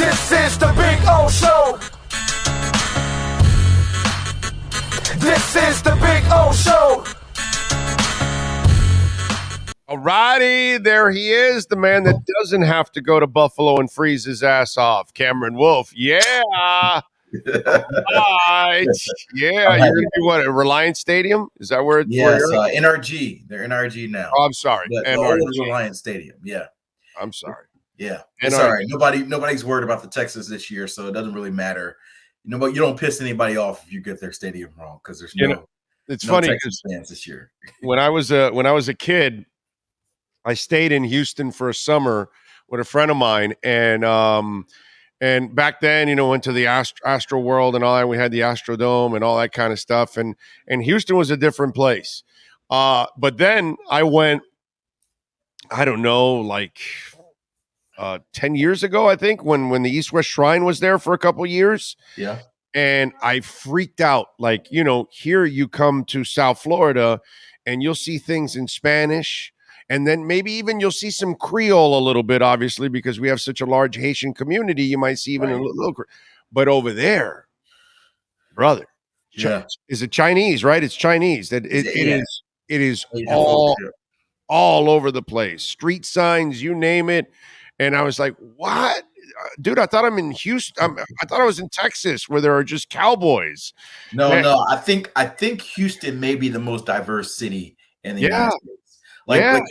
This is the Big O Show. This is the Big O Show. All righty, there he is, the man that doesn't have to go to Buffalo and freeze his ass off, Cameron Wolfe. Yeah. All right. Yeah, you're going to be what, at Reliance Stadium? Is that where it's Yes, NRG. They're NRG now. Oh, I'm sorry. The old Reliance Stadium, yeah. I'm sorry. Yeah, it's all right. Nobody's worried about the Texans this year, so it doesn't really matter. But you don't piss anybody off if you get their stadium wrong because there's it's funny Texans fans this year. When I was a kid, I stayed in Houston for a summer with a friend of mine, and back then, went to the Astro World and all that. We had the Astrodome and all that kind of stuff, and Houston was a different place. But then I went, I don't know, like 10 years ago, I think, when the East West Shrine was there for a couple years. Yeah. And I freaked out. Like, here you come to South Florida and you'll see things in Spanish. And then maybe even you'll see some Creole a little bit, obviously, because we have such a large Haitian community. You might see even a little. But over there, brother, is it Chinese, right? It's Chinese. It is all over the place. Street signs, you name it. And I was like, what? Dude, I thought I'm in Houston. I thought I was in Texas where there are just cowboys. No. I think Houston may be the most diverse city in the United States.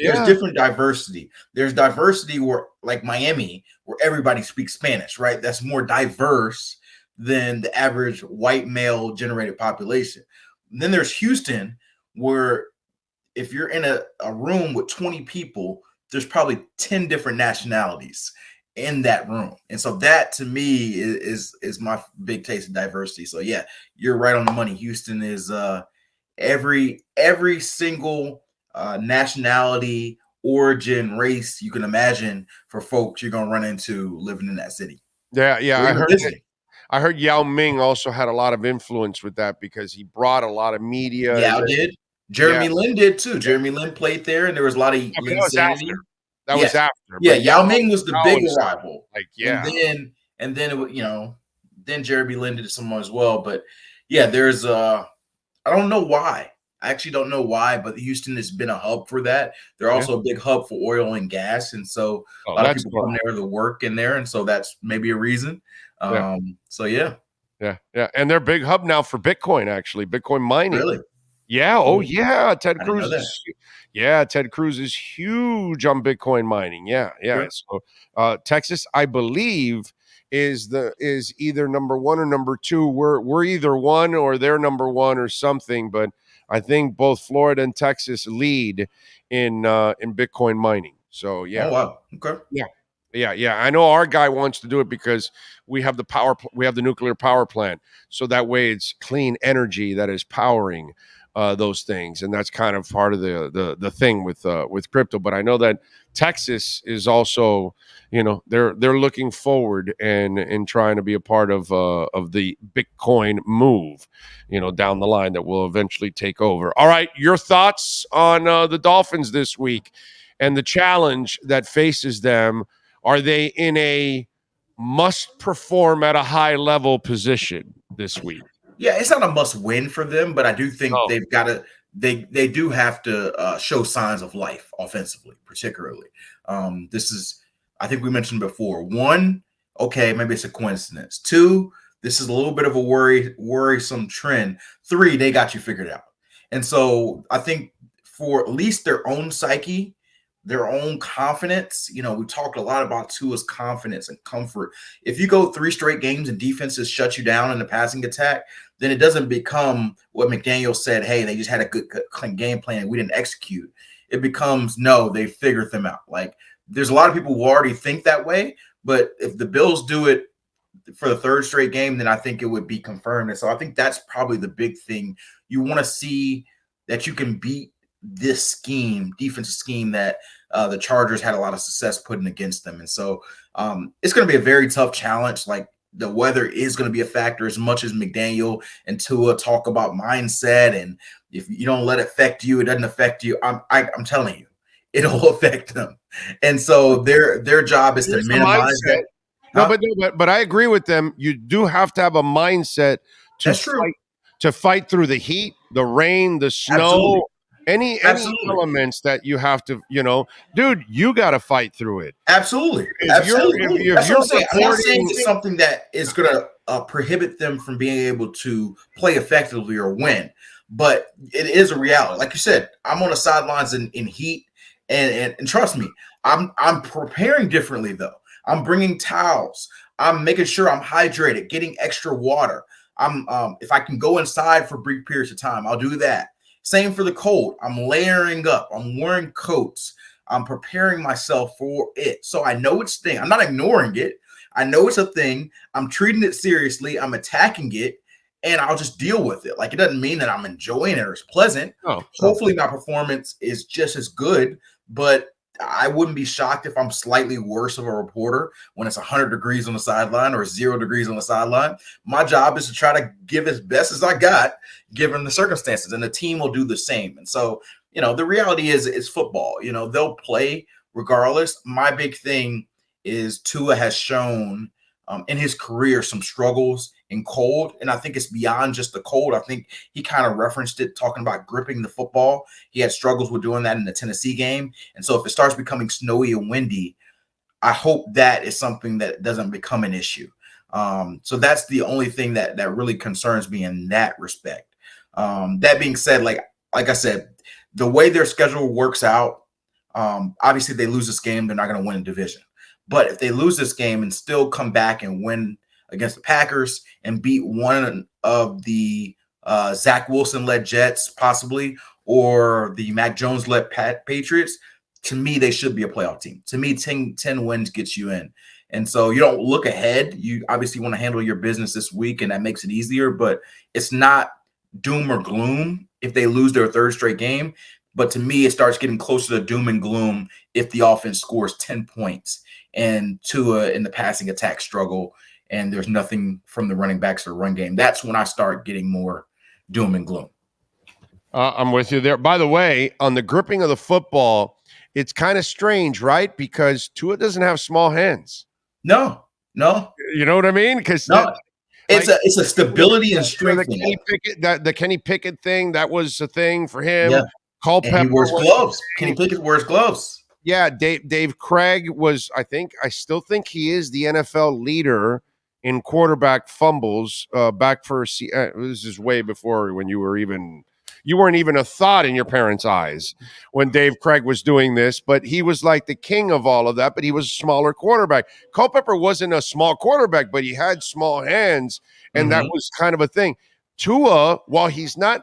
There's different diversity. There's diversity where, like Miami, where everybody speaks Spanish, right? That's more diverse than the average white male generated population. And then there's Houston, where if you're in a room with 20 people, there's probably 10 different nationalities in that room. And so that to me is my big taste of diversity. So yeah, you're right on the money. Houston is every single nationality, origin, race you can imagine for folks you're gonna run into living in that city. Yeah. I heard Yao Ming also had a lot of influence with that because he brought a lot of media. Yeah, did. Jeremy Lin did too. Jeremy Lin played there, and there was a lot of Linsanity. That was after. Yeah, Yao Ming was the big rival. And then then Jeremy Lin did someone as well. But yeah, there's I don't know why. I actually don't know why, but Houston has been a hub for that. They're also a big hub for oil and gas, and so a lot of people come there to work in there, and so that's maybe a reason. So yeah. And they're a big hub now for Bitcoin, actually, Bitcoin mining. Really? Yeah. Oh, yeah. Ted Cruz is huge on Bitcoin mining. Yeah. Sure. So Texas, I believe, is either number one or number two. We're either one or they're number one or something. But I think both Florida and Texas lead in Bitcoin mining. So yeah. Oh wow. Okay. Yeah. I know our guy wants to do it because we have the nuclear power plant. So that way it's clean energy that is powering those things, and that's kind of part of the thing with crypto. But I know that Texas is also, they're looking forward and trying to be a part of the Bitcoin move, down the line that will eventually take over. All right, your thoughts on the Dolphins this week and the challenge that faces them. Are they in a must perform at a high level position this week? Yeah, it's not a must win for them, but I do think they've got to. They do have to show signs of life offensively, particularly. This is, I think we mentioned before. One, okay, maybe it's a coincidence. Two, this is a little bit of a worrisome trend. Three, they got you figured out. And so I think for at least their own psyche, their own confidence, we talked a lot about Tua's confidence and comfort. If you go 3 straight games and defenses shut you down in the passing attack, then it doesn't become what McDaniel said, hey, they just had a good game plan, we didn't execute. It becomes, no, they figured them out. Like, there's a lot of people who already think that way, but if the Bills do it for the 3rd straight game, then I think it would be confirmed. And so I think that's probably the big thing. You want to see that you can beat this defensive scheme that the Chargers had a lot of success putting against them. And so it's going to be a very tough challenge. Like, the weather is going to be a factor as much as McDaniel and Tua talk about mindset. And if you don't let it affect you, it doesn't affect you. I'm telling you, it'll affect them. And so their job is to minimize that. Huh? But I agree with them. You do have to have a mindset to That's true. fight through the heat, the rain, the Absolutely. snow, any Absolutely. elements that you have to, dude, you got to fight through it. Absolutely. If Absolutely. if That's what you're I'm saying. I'm not saying reporting, it's something that is going to prohibit them from being able to play effectively or win, but it is a reality. Like you said, I'm on the sidelines in heat, and trust me, I'm preparing differently though. I'm bringing towels. I'm making sure I'm hydrated, getting extra water. I'm if I can go inside for brief periods of time, I'll do that. Same for the cold. I'm layering up. I'm wearing coats. I'm preparing myself for it. So I know it's a thing. I'm not ignoring it. I know it's a thing. I'm treating it seriously. I'm attacking it, and I'll just deal with it. Like, it doesn't mean that I'm enjoying it or it's pleasant. no, Hopefully my performance is just as good, but I wouldn't be shocked if I'm slightly worse of a reporter when it's 100 degrees on the sideline or 0 degrees on the sideline. My job is to try to give as best as I got, given the circumstances, and the team will do the same. And so, the reality is it's football. They'll play regardless. My big thing is Tua has shown in his career some struggles in cold, and I think it's beyond just the cold. I think he kind of referenced it, talking about gripping the football. He had struggles with doing that in the Tennessee game, and so if it starts becoming snowy and windy, I hope that is something that doesn't become an issue. So that's the only thing that really concerns me in that respect. That being said, like I said, the way their schedule works out, obviously they lose this game, they're not going to win a division. But if they lose this game and still come back and win against the Packers and beat one of the Zach Wilson-led Jets, possibly, or the Mac Jones-led Patriots, to me, they should be a playoff team. To me, 10 wins gets you in. And so you don't look ahead. You obviously want to handle your business this week, and that makes it easier. But it's not doom or gloom if they lose their third straight game. But to me, it starts getting closer to doom and gloom if the offense scores 10 points and Tua in the passing attack struggle, and there's nothing from the running backs or run game. That's when I start getting more doom and gloom. I'm with you there. By the way, on the gripping of the football, it's kind of strange, right? Because Tua doesn't have small hands. No. You know what I mean? Because it's a stability and strength. The Kenny Pickett thing, that was a thing for him. Yeah. Cole Pepper he wears gloves. Kenny Pickett wears gloves. Yeah, Dave Craig was, I still think he is the NFL leader in quarterback fumbles back for, this is way before when you weren't even a thought in your parents' eyes when Dave Craig was doing this, but he was like the king of all of that, but he was a smaller quarterback. Culpepper wasn't a small quarterback, but he had small hands, and that was kind of a thing. Tua, while he's not,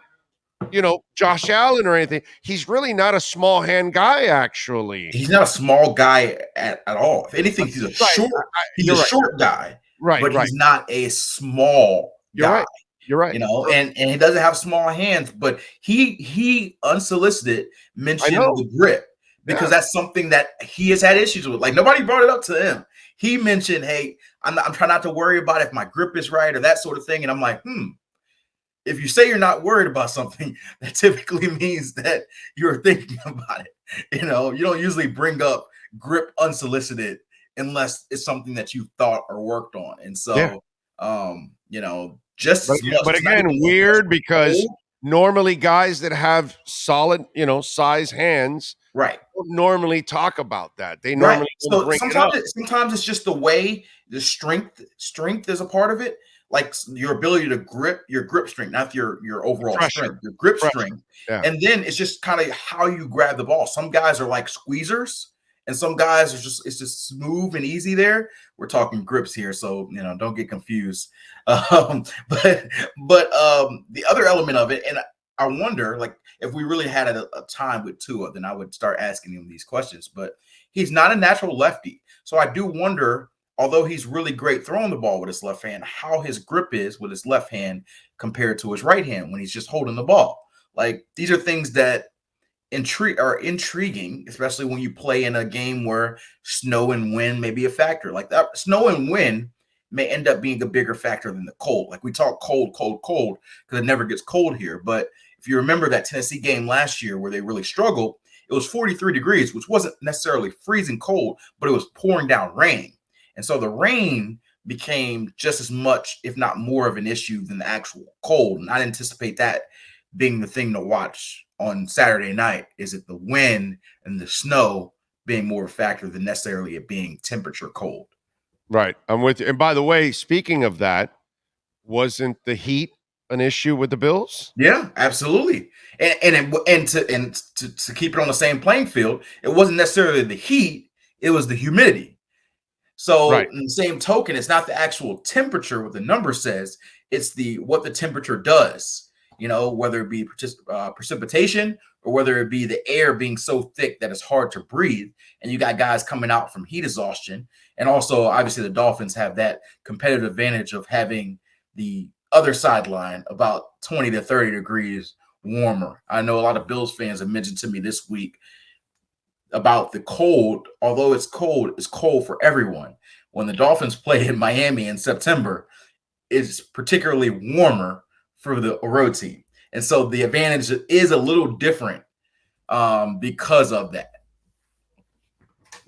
Josh Allen or anything, he's really not a small hand guy, actually. He's not a small guy at all. If anything, he's a short guy. Right. But he's not a small guy. You're right. And he doesn't have small hands, but he unsolicited mentioned the grip because that's something that he has had issues with. Like, nobody brought it up to him. He mentioned, hey, I'm trying not to worry about if my grip is right or that sort of thing. And I'm like, if you say you're not worried about something, that typically means that you're thinking about it. You don't usually bring up grip unsolicited unless it's something that you thought or worked on. And so, just as much. But again, weird because normally guys that have solid, size hands, right, don't normally talk about that. They normally bring sometimes it's just the way the strength is a part of it. Like your ability to grip, your grip strength, not your overall strength, your grip strength. Yeah. And then it's just kind of how you grab the ball. Some guys are like squeezers, and some guys it's just smooth and easy there. We're talking grips here, so don't get confused. But the other element of it, and I wonder, like, if we really had a time with Tua, then I would start asking him these questions. But he's not a natural lefty, so I do wonder, although he's really great throwing the ball with his left hand, how his grip is with his left hand compared to his right hand when he's just holding the ball. Like, these are things that are intriguing, especially when you play in a game where snow and wind may be a factor. Like, that snow and wind may end up being a bigger factor than the cold. Like, we talk cold, because it never gets cold here. But if you remember that Tennessee game last year where they really struggled, it was 43 degrees, which wasn't necessarily freezing cold, but it was pouring down rain. And so the rain became just as much, if not more, of an issue than the actual cold. And I anticipate that being the thing to watch on Saturday night. Is it the wind and the snow being more of a factor than necessarily it being temperature cold? Right. I'm with you. And by the way, speaking of that, wasn't the heat an issue with the Bills? Yeah, absolutely. And to keep it on the same playing field, it wasn't necessarily the heat, it was the humidity. So Right. in the same token, it's not the actual temperature, what the number says, it's what the temperature does, whether it be precipitation or whether it be the air being so thick that it's hard to breathe. And you got guys coming out from heat exhaustion. And also, obviously, the Dolphins have that competitive advantage of having the other sideline about 20 to 30 degrees warmer. I know a lot of Bills fans have mentioned to me this week about the cold. Although it's cold for everyone. When the Dolphins play in Miami in September, it's particularly warmer for the road team. And so the advantage is a little different because of that.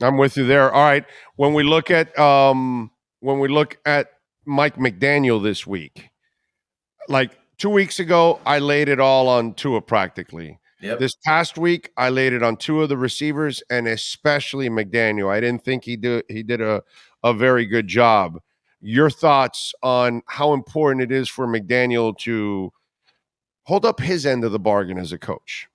I'm with you there. All right. When we look at Mike McDaniel this week, like 2 weeks ago, I laid it all on Tua practically. Yep. This past week, I laid it on two of the receivers and especially McDaniel. I didn't think he did a very good job. Your thoughts on how important it is for McDaniel to hold up his end of the bargain as a coach?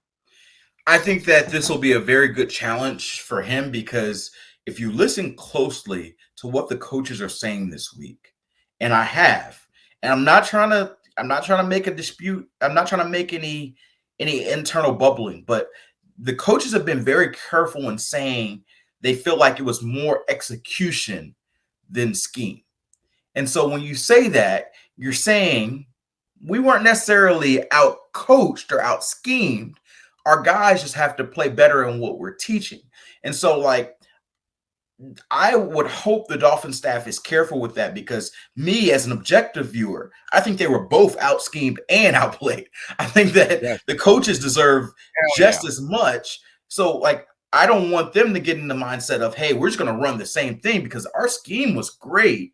I think that this will be a very good challenge for him because if you listen closely to what the coaches are saying this week, and I'm not trying to make a dispute. I'm not trying to make any internal bubbling, but the coaches have been very careful in saying they feel like it was more execution than scheme. And so when you say that, you're saying we weren't necessarily out coached or out schemed. Our guys just have to play better in what we're teaching. And so, like, I would hope the Dolphin staff is careful with that because me, as an objective viewer, I think they were both out schemed and outplayed. I think that the coaches deserve just as much. So, like, I don't want them to get in the mindset of, hey, we're just going to run the same thing because our scheme was great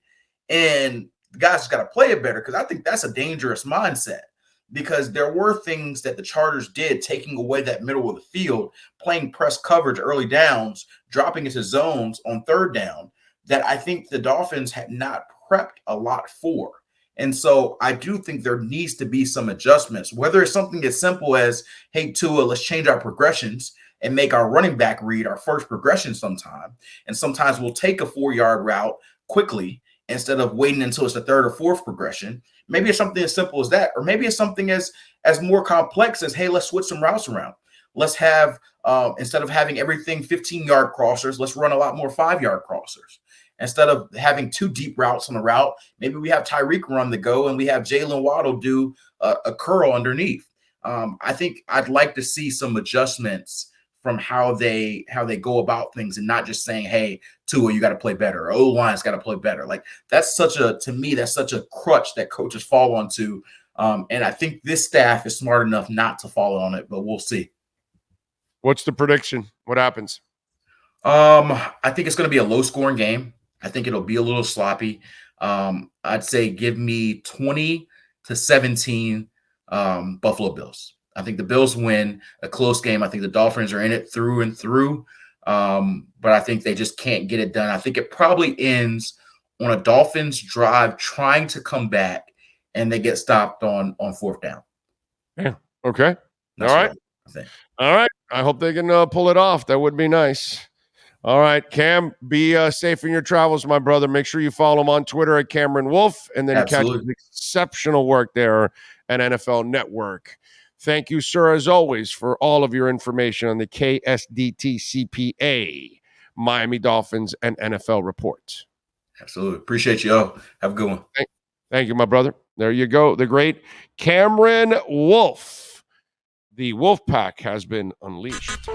and the guys just got to play it better, because I think that's a dangerous mindset. Because there were things that the Chargers did, taking away that middle of the field, playing press coverage early downs, dropping into zones on third down, that I think the Dolphins had not prepped a lot for. And so I do think there needs to be some adjustments, whether it's something as simple as, hey, Tua, let's change our progressions and make our running back read our first progression sometime. And sometimes we'll take a 4-yard route quickly instead of waiting until it's the third or fourth progression. Maybe it's something as simple as that, or maybe it's something as more complex as, hey, let's switch some routes around. Let's have, instead of having everything 15-yard crossers, let's run a lot more 5-yard crossers. Instead of having 2 deep routes on the route, maybe we have Tyreek run the go and we have Jalen Waddle do a curl underneath. I think I'd like to see some adjustments from how they go about things, and not just saying, hey, Tua, you got to play better, or O-line's got to play better. Like, to me, that's such a crutch that coaches fall onto. And I think this staff is smart enough not to fall on it, but we'll see. What's the prediction? What happens? I think it's going to be a low-scoring game. I think it'll be a little sloppy. I'd say give me 20-17 Buffalo Bills. I think the Bills win a close game. I think the Dolphins are in it through and through, but I think they just can't get it done. I think it probably ends on a Dolphins drive trying to come back, and they get stopped on 4th down. Yeah. Okay. That's all right. I think. All right. I hope they can pull it off. That would be nice. All right, Cam, be safe in your travels, my brother. Make sure you follow him on Twitter at Cameron Wolfe, and then Absolutely. catch his exceptional work there at NFL Network. Thank you, sir, as always, for all of your information on the KSDT CPA, Miami Dolphins, and NFL reports. Absolutely. Appreciate you all. Have a good one. Thank you, my brother. There you go. The great Cameron Wolfe. The Wolf Pack has been unleashed.